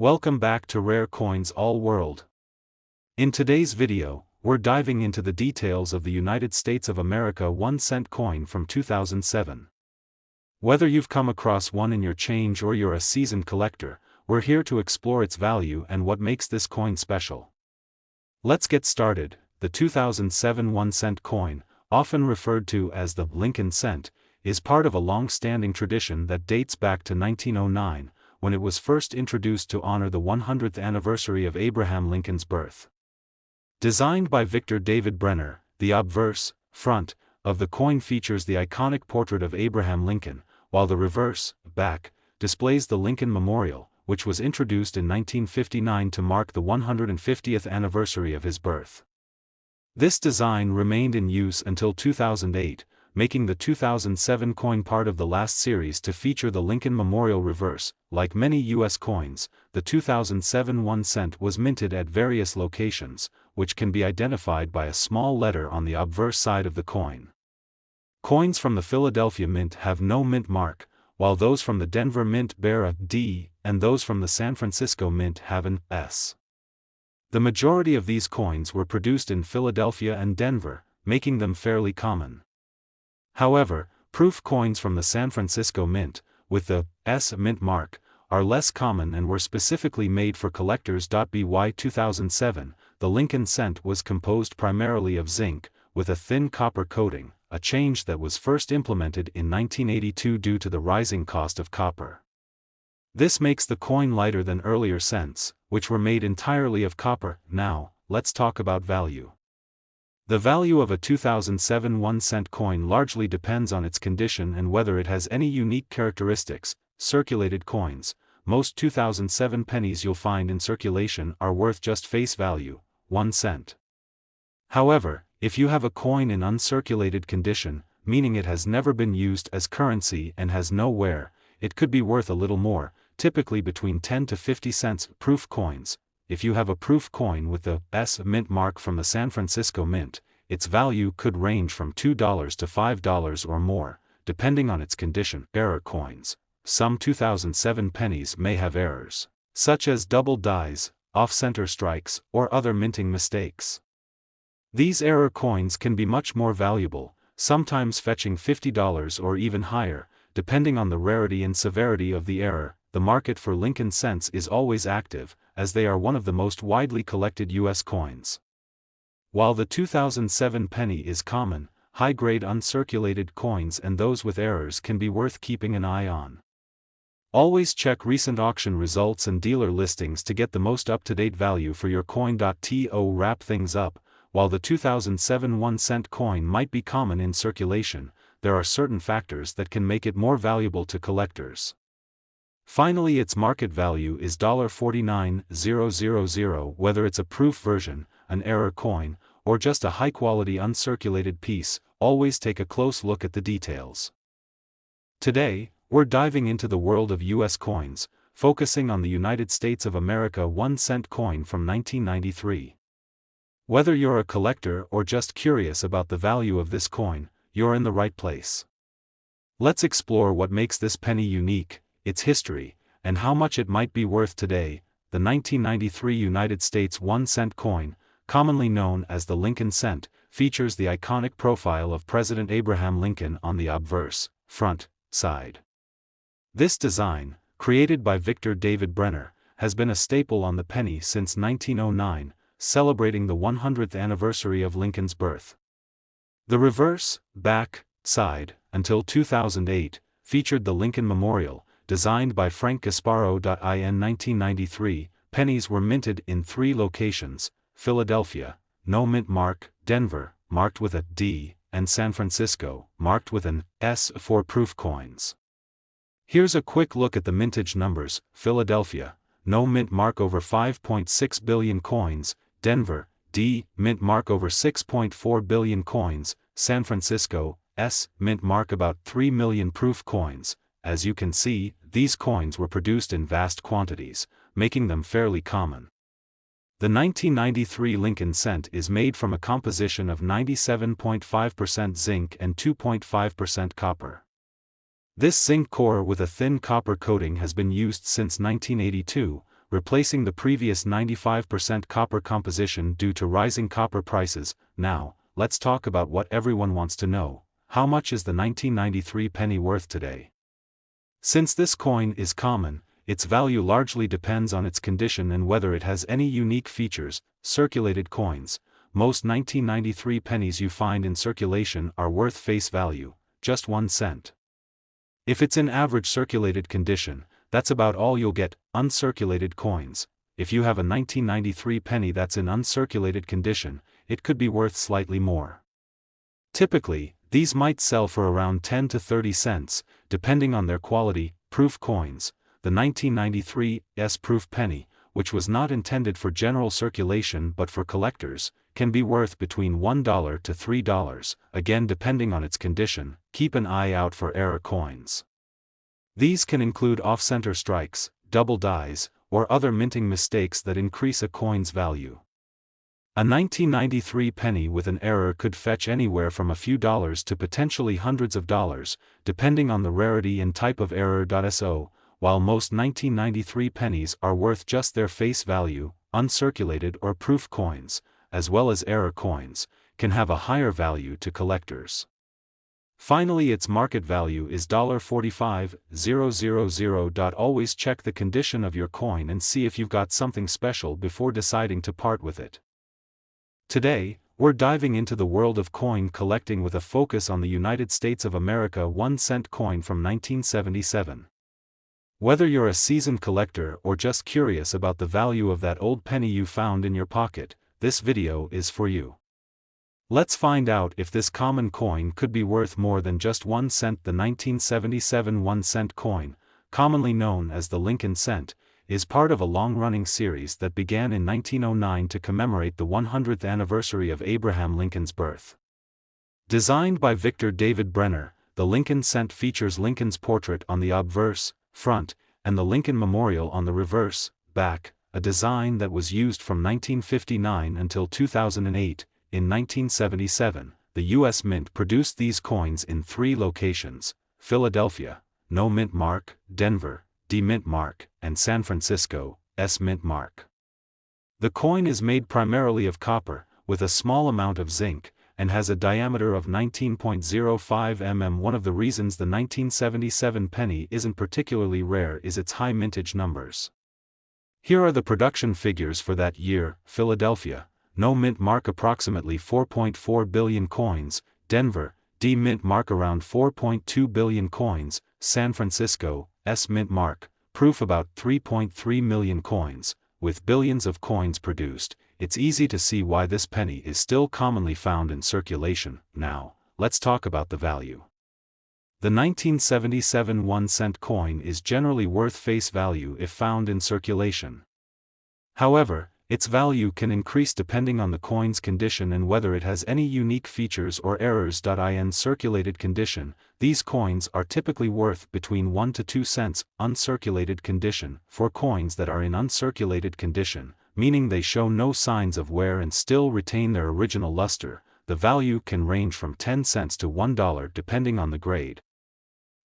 Welcome back to Rare Coins All World. In today's video, we're diving into the details of the United States of America 1-cent coin from 2007. Whether you've come across one in your change or you're a seasoned collector, we're here to explore its value and what makes this coin special. Let's get started. The 2007 1-cent coin, often referred to as the Lincoln cent, is part of a long-standing tradition that dates back to 1909, when it was first introduced to honor the 100th anniversary of Abraham Lincoln's birth. Designed by Victor David Brenner, the obverse, front, of the coin features the iconic portrait of Abraham Lincoln, while the reverse, back, displays the Lincoln Memorial, which was introduced in 1959 to mark the 150th anniversary of his birth. This design remained in use until 2008, making the 2007 coin part of the last series to feature the Lincoln Memorial reverse. Like many U.S. coins, the 2007 1-cent was minted at various locations, which can be identified by a small letter on the obverse side of the coin. Coins from the Philadelphia Mint have no mint mark, while those from the Denver Mint bear a D, and those from the San Francisco Mint have an S. The majority of these coins were produced in Philadelphia and Denver, making them fairly common. However, proof coins from the San Francisco Mint, with the S mint mark, are less common and were specifically made for collectors. By 2007, the Lincoln cent was composed primarily of zinc, with a thin copper coating, a change that was first implemented in 1982 due to the rising cost of copper. This makes the coin lighter than earlier cents, which were made entirely of copper. Now, let's talk about value. The value of a 2007 1-cent coin largely depends on its condition and whether it has any unique characteristics. Circulated coins, most 2007 pennies you'll find in circulation are worth just face value, 1 cent. However, if you have a coin in uncirculated condition, meaning it has never been used as currency and has no wear, it could be worth a little more, typically between 10 to 50 cents. Proof coins. If you have a proof coin with the S mint mark from the San Francisco Mint, its value could range from $2 to $5 or more, depending on its condition. Error coins. Some 2007 pennies may have errors, such as double dies, off-center strikes, or other minting mistakes. These error coins can be much more valuable, sometimes fetching $50 or even higher, depending on the rarity and severity of the error. The market for Lincoln cents is always active, as they are one of the most widely collected U.S. coins. While the 2007 penny is common, high-grade uncirculated coins and those with errors can be worth keeping an eye on. Always check recent auction results and dealer listings to get the most up-to-date value for your coin. To wrap things up, while the 2007 1-cent coin might be common in circulation, there are certain factors that can make it more valuable to collectors. Finally, its market value is $49,000. Whether it's a proof version, an error coin, or just a high-quality uncirculated piece, always take a close look at the details. Today, we're diving into the world of U.S. coins, focusing on the United States of America 1-cent coin from 1993. Whether you're a collector or just curious about the value of this coin, you're in the right place. Let's explore what makes this penny unique, its history, and how much it might be worth today. The 1993 United States 1-cent coin, commonly known as the Lincoln cent, features the iconic profile of President Abraham Lincoln on the obverse, front, side. This design, created by Victor David Brenner, has been a staple on the penny since 1909, celebrating the 100th anniversary of Lincoln's birth. The reverse, back, side, until 2008, featured the Lincoln Memorial, designed by Frank Gasparo. In 1993, pennies were minted in 3 locations: Philadelphia, no mint mark; Denver, marked with a D; and San Francisco, marked with an S for proof coins. Here's a quick look at the mintage numbers: Philadelphia, no mint mark, over 5.6 billion coins; Denver, D, mint mark, over 6.4 billion coins; San Francisco, S, mint mark, about 3 million proof coins. As you can see, these coins were produced in vast quantities, making them fairly common. The 1993 Lincoln cent is made from a composition of 97.5% zinc and 2.5% copper. This zinc core with a thin copper coating has been used since 1982, replacing the previous 95% copper composition due to rising copper prices. Now, let's talk about what everyone wants to know: how much is the 1993 penny worth today? Since this coin is common, its value largely depends on its condition and whether it has any unique features. Circulated coins. Most 1993 pennies you find in circulation are worth face value, just 1 cent. If it's in average circulated condition, that's about all you'll get. Uncirculated coins. If you have a 1993 penny that's in uncirculated condition, it could be worth slightly more. Typically, these might sell for around 10 to 30 cents, depending on their quality. Proof coins. The 1993 S-proof penny, which was not intended for general circulation but for collectors, can be worth between $1 to $3, again depending on its condition. Keep an eye out for error coins. These can include off-center strikes, double dies, or other minting mistakes that increase a coin's value. A 1993 penny with an error could fetch anywhere from a few dollars to potentially hundreds of dollars, depending on the rarity and type of error. So, while most 1993 pennies are worth just their face value, uncirculated or proof coins, as well as error coins, can have a higher value to collectors. Finally, its market value is $45,000. Always check the condition of your coin and see if you've got something special before deciding to part with it. Today, we're diving into the world of coin collecting with a focus on the United States of America 1-cent coin from 1977. Whether you're a seasoned collector or just curious about the value of that old penny you found in your pocket, this video is for you. Let's find out if this common coin could be worth more than just 1 cent. The 1977 1-cent coin, commonly known as the Lincoln cent, is part of a long-running series that began in 1909 to commemorate the 100th anniversary of Abraham Lincoln's birth. Designed by Victor David Brenner, the Lincoln cent features Lincoln's portrait on the obverse, front, and the Lincoln Memorial on the reverse, back, a design that was used from 1959 until 2008. In 1977, the U.S. Mint produced these coins in 3 locations: Philadelphia, No Mint Mark; Denver, D Mint Mark; and San Francisco, S Mint Mark. The coin is made primarily of copper, with a small amount of zinc, and has a diameter of 19.05 mm. One of the reasons the 1977 penny isn't particularly rare is its high mintage numbers. Here are the production figures for that year: Philadelphia, No Mint Mark approximately 4.4 billion coins, Denver, D Mint Mark around 4.2 billion coins, San Francisco, S Mint Mark, proof about 3.3 million coins. With billions of coins produced, it's easy to see why this penny is still commonly found in circulation. Now, let's talk about the value. The 1977 1-cent coin is generally worth face value if found in circulation. However, its value can increase depending on the coin's condition and whether it has any unique features or errors. In circulated condition, these coins are typically worth between 1 to 2 cents. Uncirculated condition. For coins that are in uncirculated condition, meaning they show no signs of wear and still retain their original luster, the value can range from 10 cents to $1 depending on the grade.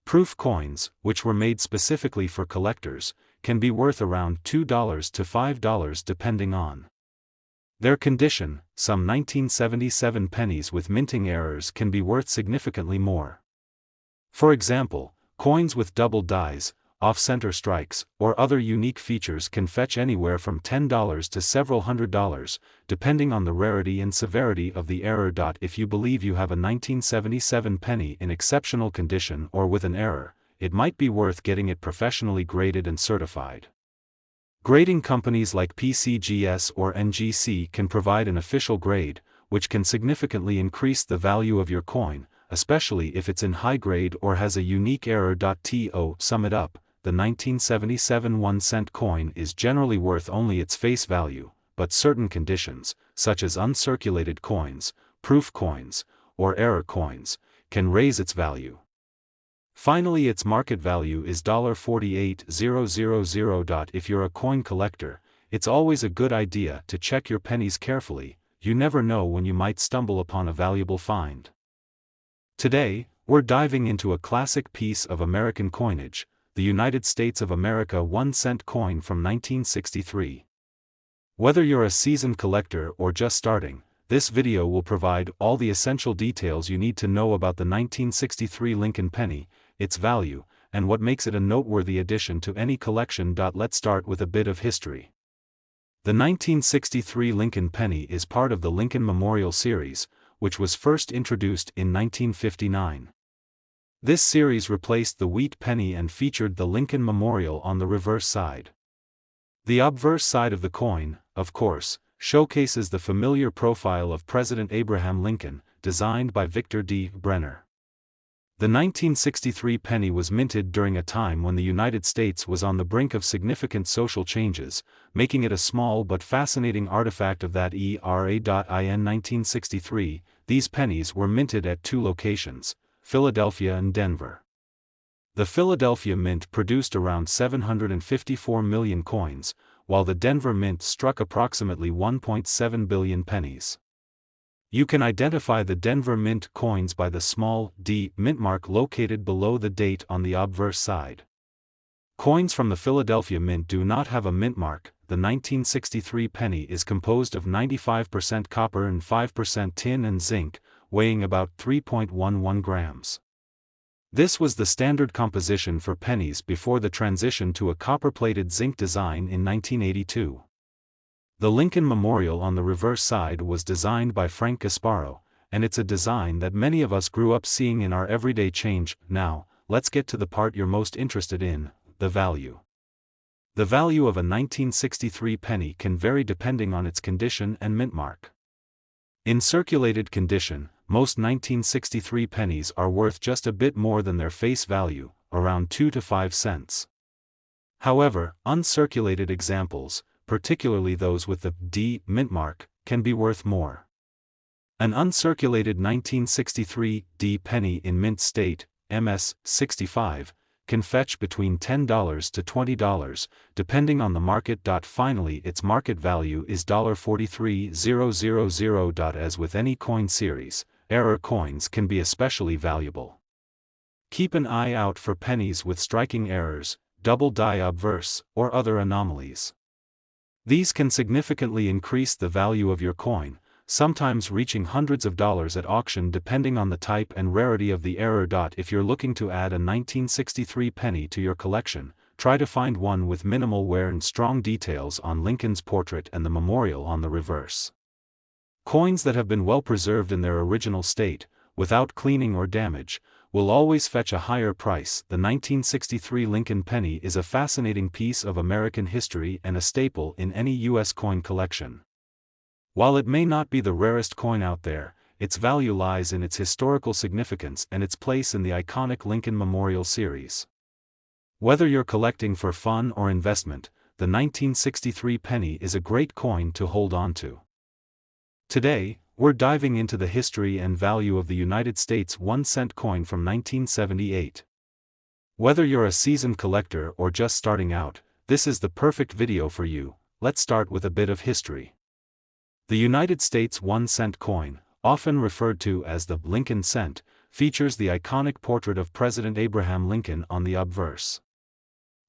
Proof coins, which were made specifically for collectors, can be worth around $2 to $5 depending on their condition. Some 1977 pennies with minting errors can be worth significantly more. For example, coins with double dies, off-center strikes, or other unique features can fetch anywhere from $10 to several $100s, depending on the rarity and severity of the error. If you believe you have a 1977 penny in exceptional condition or with an error, it might be worth getting it professionally graded and certified. Grading companies like PCGS or NGC can provide an official grade, which can significantly increase the value of your coin, especially if it's in high grade or has a unique error. To sum it up, the 1977 1-cent coin is generally worth only its face value, but certain conditions, such as uncirculated coins, proof coins, or error coins, can raise its value. Finally, its market value is $48,000. If you're a coin collector, it's always a good idea to check your pennies carefully. You never know when you might stumble upon a valuable find. Today, we're diving into a classic piece of American coinage, the United States of America 1-cent coin from 1963. Whether you're a seasoned collector or just starting, this video will provide all the essential details you need to know about the 1963 Lincoln penny, its value, and what makes it a noteworthy addition to any collection. Let's start with a bit of history. The 1963 Lincoln penny is part of the Lincoln Memorial series, which was first introduced in 1959. This series replaced the wheat penny and featured the Lincoln Memorial on the reverse side. The obverse side of the coin, of course, showcases the familiar profile of President Abraham Lincoln, designed by Victor D. Brenner. The 1963 penny was minted during a time when the United States was on the brink of significant social changes, making it a small but fascinating artifact of that era. In 1963, these pennies were minted at two locations, Philadelphia and Denver. The Philadelphia Mint produced around 754 million coins, while the Denver Mint struck approximately 1.7 billion pennies. You can identify the Denver Mint coins by the small D mint mark located below the date on the obverse side. Coins from the Philadelphia Mint do not have a mint mark. The 1963 penny is composed of 95% copper and 5% tin and zinc, weighing about 3.11 grams. This was the standard composition for pennies before the transition to a copper-plated zinc design in 1982. The Lincoln Memorial on the reverse side was designed by Frank Gasparo, and it's a design that many of us grew up seeing in our everyday change. Now, let's get to the part you're most interested in, the value. The value of a 1963 penny can vary depending on its condition and mint mark. In circulated condition, most 1963 pennies are worth just a bit more than their face value, around 2 to 5 cents. However, uncirculated examples, particularly those with the D mint mark, can be worth more. An uncirculated 1963 D penny in mint state, MS 65, can fetch between $10 to $20, depending on the market. Finally, its market value is $43,000. As with any coin series, error coins can be especially valuable. Keep an eye out for pennies with striking errors, double die obverse, or other anomalies. These can significantly increase the value of your coin, sometimes reaching hundreds of dollars at auction depending on the type and rarity of the error. If you're looking to add a 1963 penny to your collection, try to find one with minimal wear and strong details on Lincoln's portrait and the memorial on the reverse. Coins that have been well preserved in their original state, without cleaning or damage, will always fetch a higher price. The 1963 Lincoln penny is a fascinating piece of American history and a staple in any U.S. coin collection. While it may not be the rarest coin out there, its value lies in its historical significance and its place in the iconic Lincoln Memorial series. Whether you're collecting for fun or investment, the 1963 penny is a great coin to hold on to. Today, we're diving into the history and value of the United States 1-cent coin from 1978. Whether you're a seasoned collector or just starting out, this is the perfect video for you. Let's start with a bit of history. The United States 1-cent coin, often referred to as the Lincoln cent, features the iconic portrait of President Abraham Lincoln on the obverse.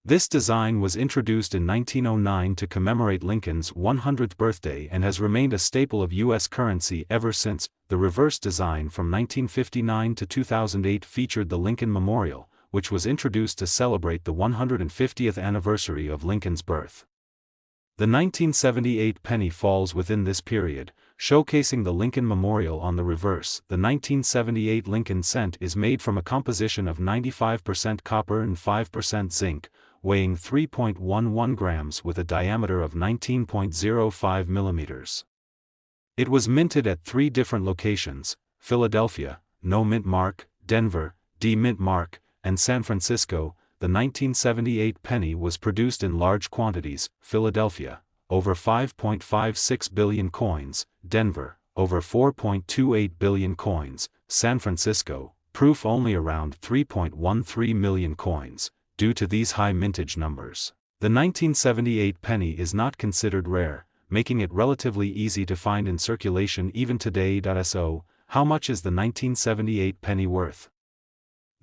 This design was introduced in 1909 to commemorate Lincoln's 100th birthday and has remained a staple of U.S. currency ever since. The reverse design from 1959 to 2008 featured the Lincoln Memorial, which was introduced to celebrate the 150th anniversary of Lincoln's birth. The 1978 penny falls within this period, showcasing the Lincoln Memorial on the reverse. The 1978 Lincoln cent is made from a composition of 95% copper and 5% zinc, weighing 3.11 grams with a diameter of 19.05 millimeters. It was minted at 3 different locations: Philadelphia, no mint mark; Denver, D mint mark; and San Francisco. The 1978 penny was produced in large quantities: Philadelphia, over 5.56 billion coins; Denver, over 4.28 billion coins; San Francisco, proof only around 3.13 million coins. Due to these high mintage numbers, the 1978 penny is not considered rare, making it relatively easy to find in circulation even today. So, how much is the 1978 penny worth?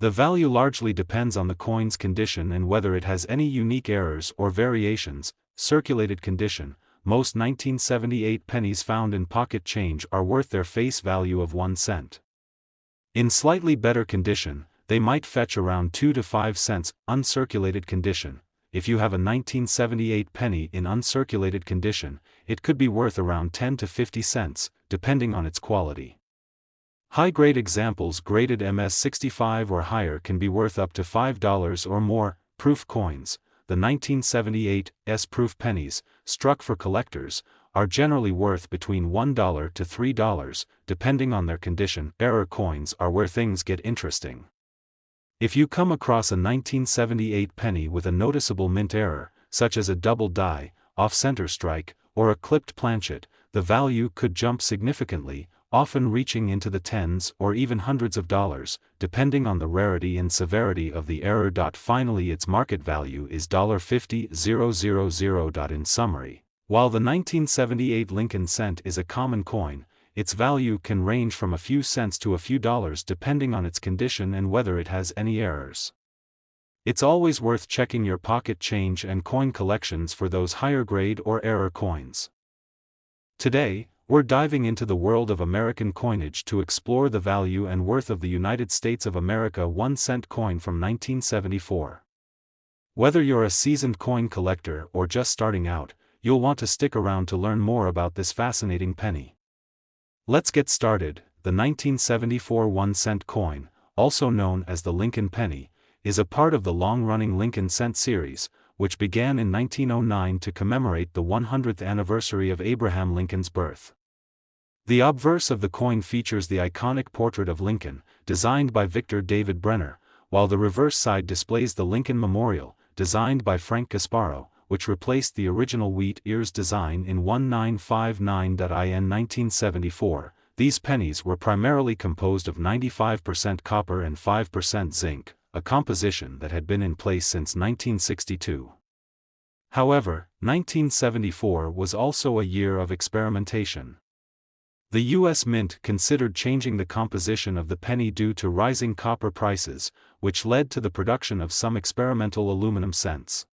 The value largely depends on the coin's condition and whether it has any unique errors or variations. Circulated condition: most 1978 pennies found in pocket change are worth their face value of 1 cent. In slightly better condition, they might fetch around 2 to 5 cents. Uncirculated condition: if you have a 1978 penny in uncirculated condition, it could be worth around 10 to 50 cents, depending on its quality. High-grade examples graded MS65 or higher can be worth up to $5 or more. Proof coins: the 1978 S-proof pennies, struck for collectors, are generally worth between $1 to $3, depending on their condition. Error coins are where things get interesting. If you come across a 1978 penny with a noticeable mint error, such as a double die, off-center strike, or a clipped planchet, the value could jump significantly, often reaching into the tens or even hundreds of dollars, depending on the rarity and severity of the error. Finally, its market value is $50,000. In summary, while the 1978 Lincoln cent is a common coin, its value can range from a few cents to a few dollars depending on its condition and whether it has any errors. It's always worth checking your pocket change and coin collections for those higher grade or error coins. Today, we're diving into the world of American coinage to explore the value and worth of the United States of America 1 cent coin from 1974. Whether you're a seasoned coin collector or just starting out, you'll want to stick around to learn more about this fascinating penny. Let's get started. The 1974 1 cent coin, also known as the Lincoln penny, is a part of the long-running Lincoln cent series, which began in 1909 to commemorate the 100th anniversary of Abraham Lincoln's birth. The obverse of the coin features the iconic portrait of Lincoln, designed by Victor David Brenner, while the reverse side displays the Lincoln Memorial, designed by Frank Gasparo, which replaced the original wheat ears design in 1959. In 1974, these pennies were primarily composed of 95% copper and 5% zinc, a composition that had been in place since 1962. However, 1974 was also a year of experimentation. The U.S. Mint considered changing the composition of the penny due to rising copper prices, which led to the production of some experimental aluminum cents.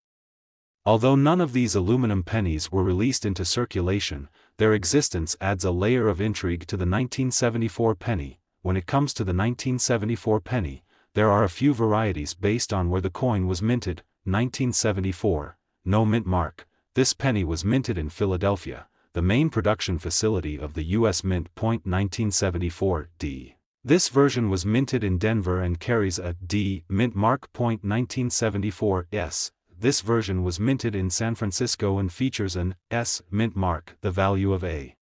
Although none of these aluminum pennies were released into circulation, their existence adds a layer of intrigue to the 1974 penny. When it comes to the 1974 penny, there are a few varieties based on where the coin was minted. 1974, no mint mark. This penny was minted in Philadelphia, the main production facility of the U.S. Mint. 1974 D. This version was minted in Denver and carries a D mint mark. 1974 S. This version was minted in San Francisco and features an S mint mark. The value of a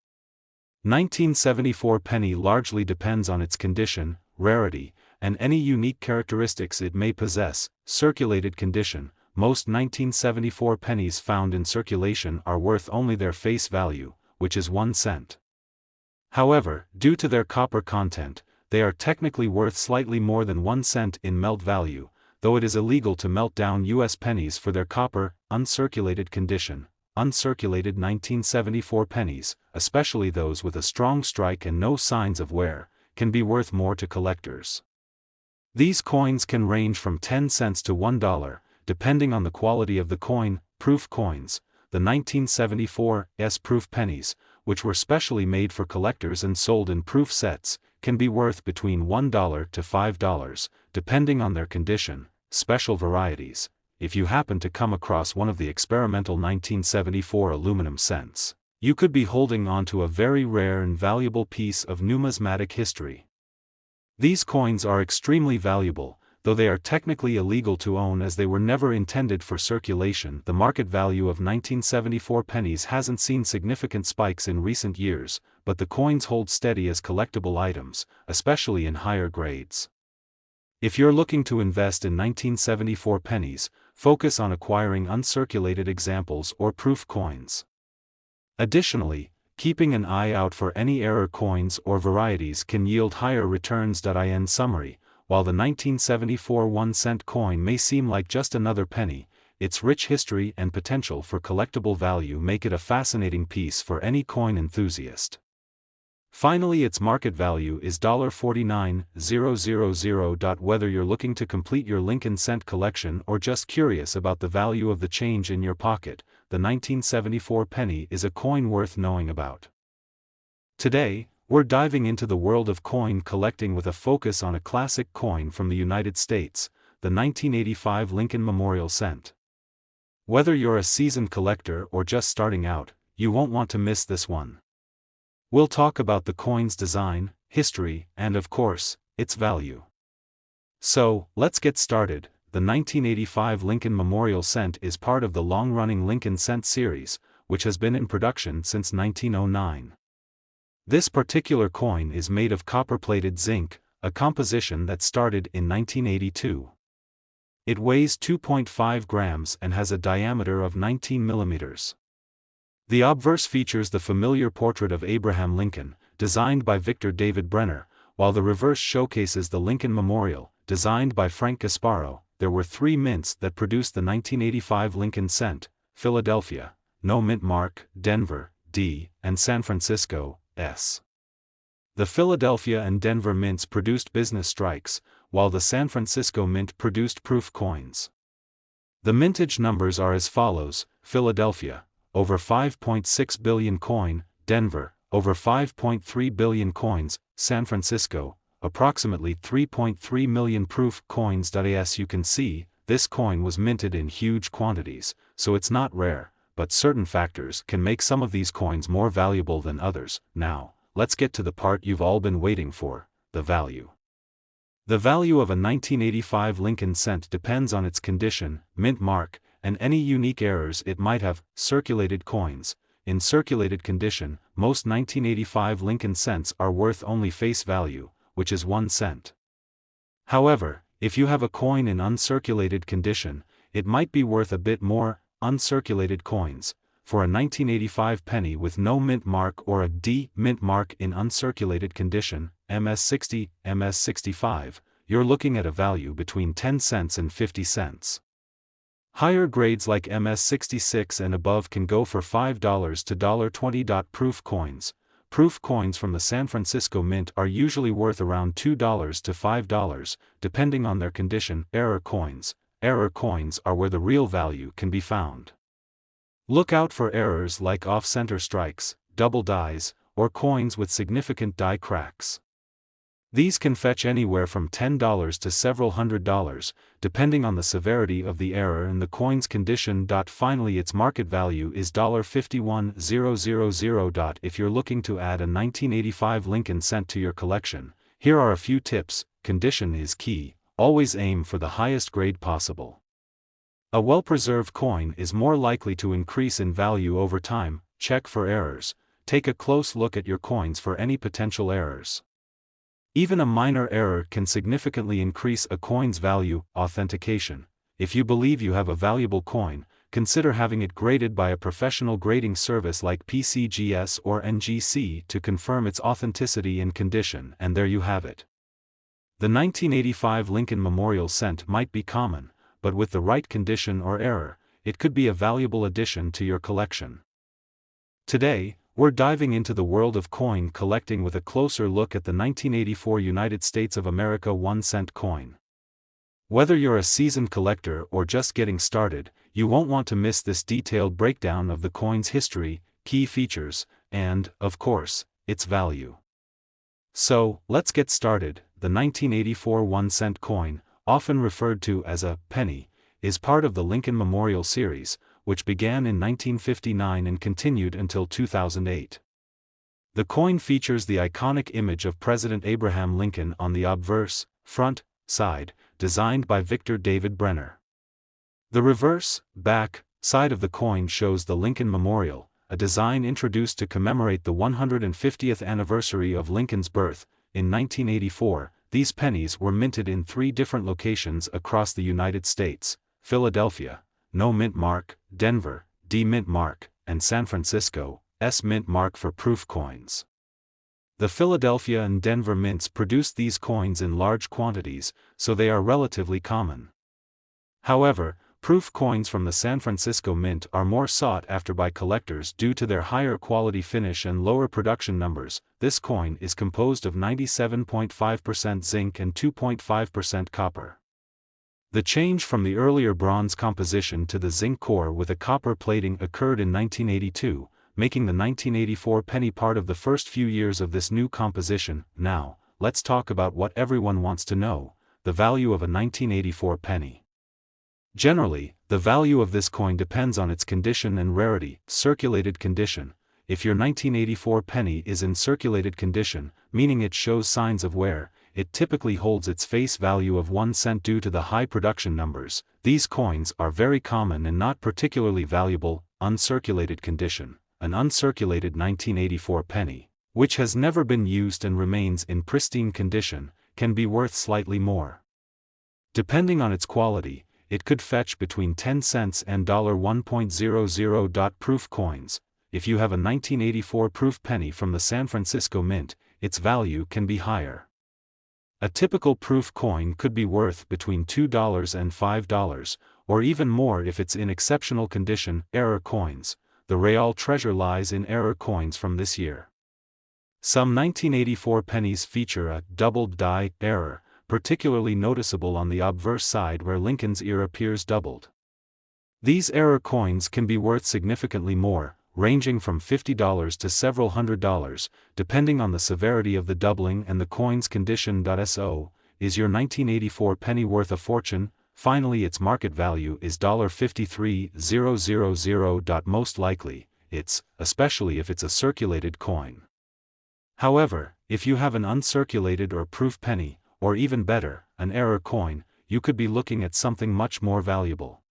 1974 penny largely depends on its condition, rarity, and any unique characteristics it may possess. Circulated condition: most 1974 pennies found in circulation are worth only their face value, which is 1 cent. However, due to their copper content, they are technically worth slightly more than 1 cent in melt value, though it is illegal to melt down U.S. pennies for their copper. Uncirculated condition: uncirculated 1974 pennies, especially those with a strong strike and no signs of wear, can be worth more to collectors. These coins can range from 10 cents to $1, depending on the quality of the coin. Proof coins: the 1974 S-proof pennies, which were specially made for collectors and sold in proof sets, can be worth between $1 to $5, depending on their condition. Special varieties: if you happen to come across one of the experimental 1974 aluminum cents, you could be holding on to a very rare and valuable piece of numismatic history. These coins are extremely valuable, though they are technically illegal to own as they were never intended for circulation. The market value of 1974 pennies hasn't seen significant spikes in recent years, but the coins hold steady as collectible items, especially in higher grades. If you're looking to invest in 1974 pennies, focus on acquiring uncirculated examples or proof coins. Additionally, keeping an eye out for any error coins or varieties can yield higher returns. In summary, while the 1974 1 cent coin may seem like just another penny, its rich history and potential for collectible value make it a fascinating piece for any coin enthusiast. Finally, its market value is $49,000. Whether you're looking to complete your Lincoln cent collection or just curious about the value of the change in your pocket, the 1974 penny is a coin worth knowing about. Today, we're diving into the world of coin collecting with a focus on a classic coin from the United States, the 1985 Lincoln Memorial Cent. Whether you're a seasoned collector or just starting out, you won't want to miss this one. We'll talk about the coin's design, history, and of course, its value. So, let's get started. The 1985 Lincoln Memorial Cent is part of the long-running Lincoln Cent series, which has been in production since 1909. This particular coin is made of copper-plated zinc, a composition that started in 1982. It weighs 2.5 grams and has a diameter of 19 millimeters. The obverse features the familiar portrait of Abraham Lincoln, designed by Victor David Brenner, while the reverse showcases the Lincoln Memorial, designed by Frank Gasparo. There were three mints that produced the 1985 Lincoln Cent: Philadelphia, no mint mark; Denver, D, and San Francisco, S. The Philadelphia and Denver mints produced business strikes, while the San Francisco mint produced proof coins. The mintage numbers are as follows: Philadelphia, over 5.6 billion coin; Denver, over 5.3 billion coins; San Francisco, approximately 3.3 million proof coins. As you can see, this coin was minted in huge quantities, so it's not rare, but certain factors can make some of these coins more valuable than others. Now, let's get to the part you've all been waiting for: the value. The value of a 1985 Lincoln Cent depends on its condition, mint mark, and any unique errors it might have. Circulated coins. In circulated condition, most 1985 Lincoln Cents are worth only face value, which is 1 cent. However, if you have a coin in uncirculated condition, it might be worth a bit more. Uncirculated coins. For a 1985 penny with no mint mark or a D mint mark in uncirculated condition, MS60, MS65, you're looking at a value between 10 cents and 50 cents. Higher grades like MS66 and above can go for $5 to $20. Proof coins. Proof coins from the San Francisco Mint are usually worth around $2 to $5, depending on their condition. Error coins. Error coins are where the real value can be found. Look out for errors like off-center strikes, double dies, or coins with significant die cracks. These can fetch anywhere from $10 to several $100s, depending on the severity of the error and the coin's condition. Finally, its market value is $51,000. If you're looking to add a 1985 Lincoln Cent to your collection, here are a few tips. Condition is key. Always aim for the highest grade possible. A well-preserved coin is more likely to increase in value over time. Check for errors. Take a close look at your coins for any potential errors. Even a minor error can significantly increase a coin's value. Authentication. If you believe you have a valuable coin, consider having it graded by a professional grading service like PCGS or NGC to confirm its authenticity and condition. And there you have it. The 1985 Lincoln Memorial Cent might be common, but with the right condition or error, it could be a valuable addition to your collection. Today, we're diving into the world of coin collecting with a closer look at the 1984 United States of America 1 cent coin. Whether you're a seasoned collector or just getting started, you won't want to miss this detailed breakdown of the coin's history, key features, and, of course, its value. So, let's get started. The 1984 1 cent coin, often referred to as a penny, is part of the Lincoln Memorial series, which began in 1959 and continued until 2008. The coin features the iconic image of President Abraham Lincoln on the obverse, front, side, designed by Victor David Brenner. The reverse, back, side of the coin shows the Lincoln Memorial, a design introduced to commemorate the 150th anniversary of Lincoln's birth. In 1984, these pennies were minted in 3 different locations across the United States: Philadelphia, no mint mark; Denver, D mint mark; and San Francisco, S mint mark for proof coins. The Philadelphia and Denver mints produced these coins in large quantities, so they are relatively common. However, Proof coins from the San Francisco Mint are more sought after by collectors due to their higher quality finish and lower production numbers. This coin is composed of 97.5% zinc and 2.5% copper. The change from the earlier bronze composition to the zinc core with a copper plating occurred in 1982, making the 1984 penny part of the first few years of this new composition. Now, let's talk about what everyone wants to know: the value of a 1984 penny. Generally, the value of this coin depends on its condition and rarity. Circulated condition: if your 1984 penny is in circulated condition, meaning it shows signs of wear, it typically holds its face value of 1 cent due to the high production numbers. These coins are very common and not particularly valuable. Uncirculated condition: an uncirculated 1984 penny, which has never been used and remains in pristine condition, can be worth slightly more. Depending on its quality, it could fetch between 10 cents and $1.00. Proof coins: if you have a 1984 proof penny from the San Francisco Mint, its value can be higher. A typical proof coin could be worth between $2 and $5, or even more if it's in exceptional condition. Error coins: the real treasure lies in error coins from this year. Some 1984 pennies feature a doubled die error, particularly noticeable on the obverse side where Lincoln's ear appears doubled. These error coins can be worth significantly more, ranging from $50 to several $100s, depending on the severity of the doubling and the coin's condition. So, is your 1984 penny worth a fortune? Finally, its market value is $53,000. Most likely, it's, especially if it's a circulated coin. However, if you have an uncirculated or proof penny, or even better, an error coin, you could be looking at something much more valuable.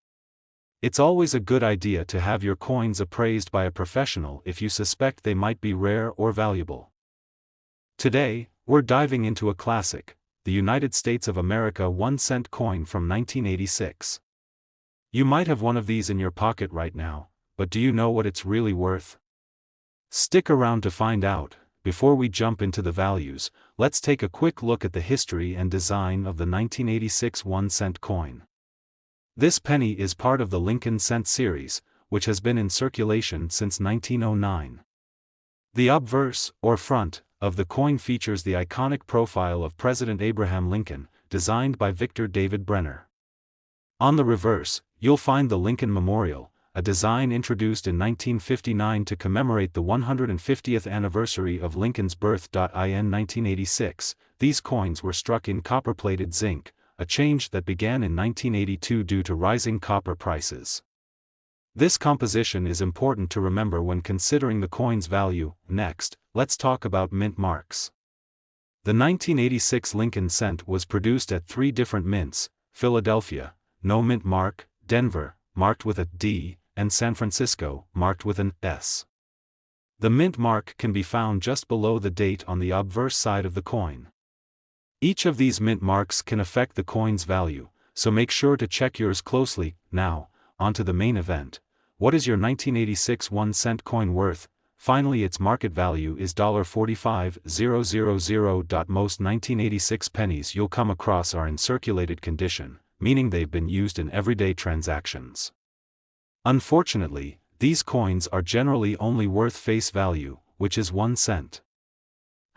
It's always a good idea to have your coins appraised by a professional if you suspect they might be rare or valuable. Today, we're diving into a classic, the United States of America 1-cent coin from 1986. You might have one of these in your pocket right now, but do you know what it's really worth? Stick around to find out. Before we jump into the values, let's take a quick look at the history and design of the 1986 1-cent coin. This penny is part of the Lincoln Cent series, which has been in circulation since 1909. The obverse, or front, of the coin features the iconic profile of President Abraham Lincoln, designed by Victor David Brenner. On the reverse, you'll find the Lincoln Memorial, a design introduced in 1959 to commemorate the 150th anniversary of Lincoln's birth. In 1986, these coins were struck in copper-plated zinc, a change that began in 1982 due to rising copper prices. This composition is important to remember when considering the coin's value. Next, let's talk about mint marks. The 1986 Lincoln Cent was produced at 3 different mints: Philadelphia, no mint mark; Denver, marked with a D; and San Francisco, marked with an S. The mint mark can be found just below the date on the obverse side of the coin. Each of these mint marks can affect the coin's value, so make sure to check yours closely. Now, onto the main event. What is your 1986 1-cent coin worth? Finally, its market value is $45,000. Most 1986 pennies you'll come across are in circulated condition, meaning they've been used in everyday transactions. Unfortunately, these coins are generally only worth face value, which is 1 cent.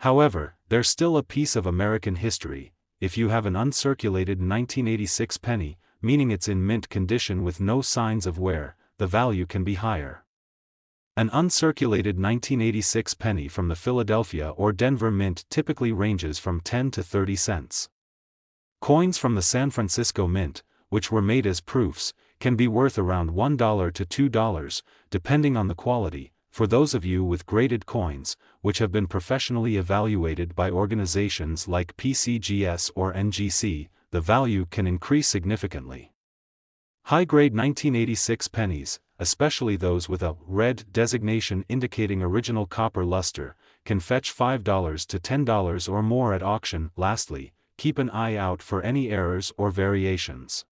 However, they're still a piece of American history. If you have an uncirculated 1986 penny, meaning it's in mint condition with no signs of wear, the value can be higher. An uncirculated 1986 penny from the Philadelphia or Denver Mint typically ranges from 10 to 30 cents. Coins from the San Francisco Mint, which were made as proofs, can be worth around $1 to $2, depending on the quality. For those of you with graded coins, which have been professionally evaluated by organizations like PCGS or NGC, the value can increase significantly. High-grade 1986 pennies, especially those with a red designation indicating original copper luster, can fetch $5 to $10 or more at auction. Lastly, keep an eye out for any errors or variations.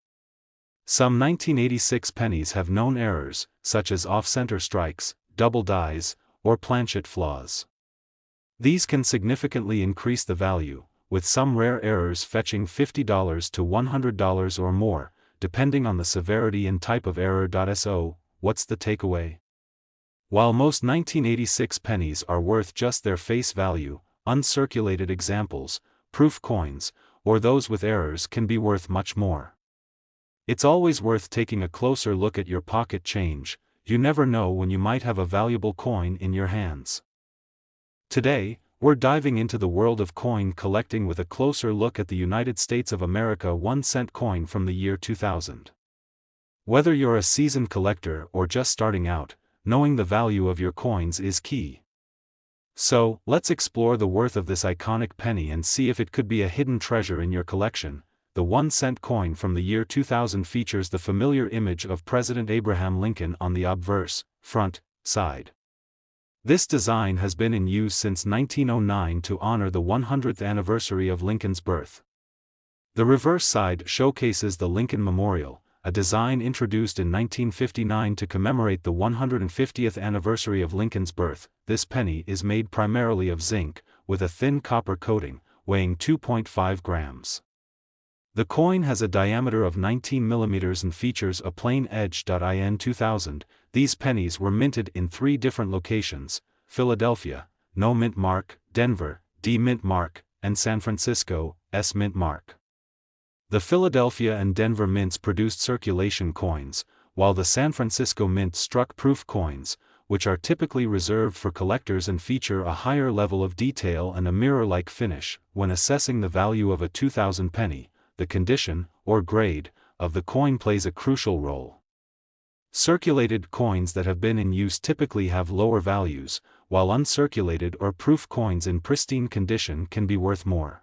Some 1986 pennies have known errors, such as off-center strikes, double dies, or planchet flaws. These can significantly increase the value, with some rare errors fetching $50 to $100 or more, depending on the severity and type of error. So, what's the takeaway? While most 1986 pennies are worth just their face value, uncirculated examples, proof coins, or those with errors can be worth much more. It's always worth taking a closer look at your pocket change. You never know when you might have a valuable coin in your hands. Today, we're diving into the world of coin collecting with a closer look at the United States of America 1-cent coin from the year 2000. Whether you're a seasoned collector or just starting out, knowing the value of your coins is key. So, let's explore the worth of this iconic penny and see if it could be a hidden treasure in your collection. The 1-cent coin from the year 2000 features the familiar image of President Abraham Lincoln on the obverse, front, side. This design has been in use since 1909 to honor the 100th anniversary of Lincoln's birth. The reverse side showcases the Lincoln Memorial, a design introduced in 1959 to commemorate the 150th anniversary of Lincoln's birth. This penny is made primarily of zinc, with a thin copper coating, weighing 2.5 grams. The coin has a diameter of 19 mm and features a plain edge. In 2000, these pennies were minted in 3 different locations: Philadelphia, No mint mark; Denver, D mint mark; and San Francisco, S mint mark. The Philadelphia and Denver mints produced circulation coins, while the San Francisco mint struck proof coins, which are typically reserved for collectors and feature a higher level of detail and a mirror-like finish. When assessing the value of a 2000 penny, the condition, or grade, of the coin plays a crucial role. Circulated coins that have been in use typically have lower values, while uncirculated or proof coins in pristine condition can be worth more.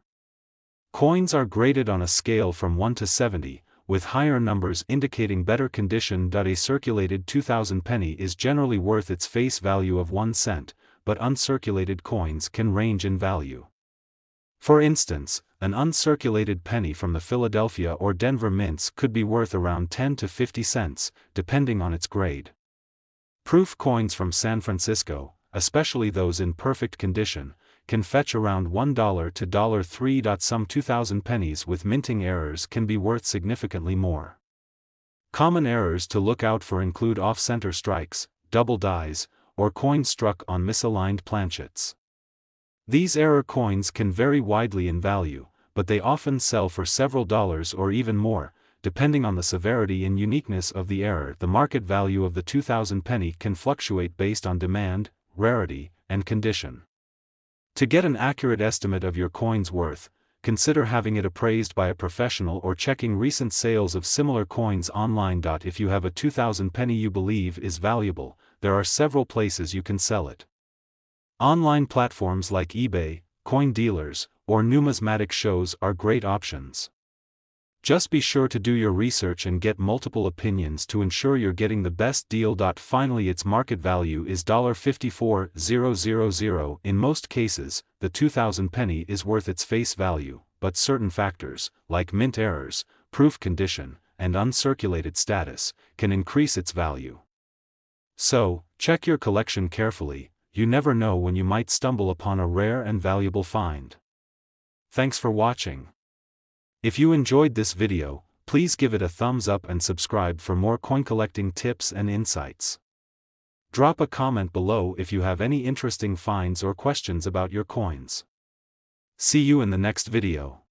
Coins are graded on a scale from 1 to 70, with higher numbers indicating better condition. A circulated 2000 penny is generally worth its face value of 1 cent, but uncirculated coins can range in value. For instance, an uncirculated penny from the Philadelphia or Denver mints could be worth around 10 to 50 cents, depending on its grade. Proof coins from San Francisco, especially those in perfect condition, can fetch around $1 to $3. Some 2000 pennies with minting errors can be worth significantly more. Common errors to look out for include off-center strikes, double dies, or coins struck on misaligned planchets. These error coins can vary widely in value, but they often sell for several dollars or even more, depending on the severity and uniqueness of the error. The market value of the 2000 penny can fluctuate based on demand, rarity, and condition. To get an accurate estimate of your coin's worth, consider having it appraised by a professional or checking recent sales of similar coins online. If you have a 2000 penny you believe is valuable, there are several places you can sell it. Online platforms like eBay, coin dealers, or numismatic shows are great options. Just be sure to do your research and get multiple opinions to ensure you're getting the best deal. Finally, its market value is $54,000. In most cases, the 2000 penny is worth its face value, but certain factors, like mint errors, proof condition, and uncirculated status, can increase its value. So, check your collection carefully. You never know when you might stumble upon a rare and valuable find. Thanks for watching. If you enjoyed this video, please give it a thumbs up and subscribe for more coin collecting tips and insights. Drop a comment below if you have any interesting finds or questions about your coins. See you in the next video.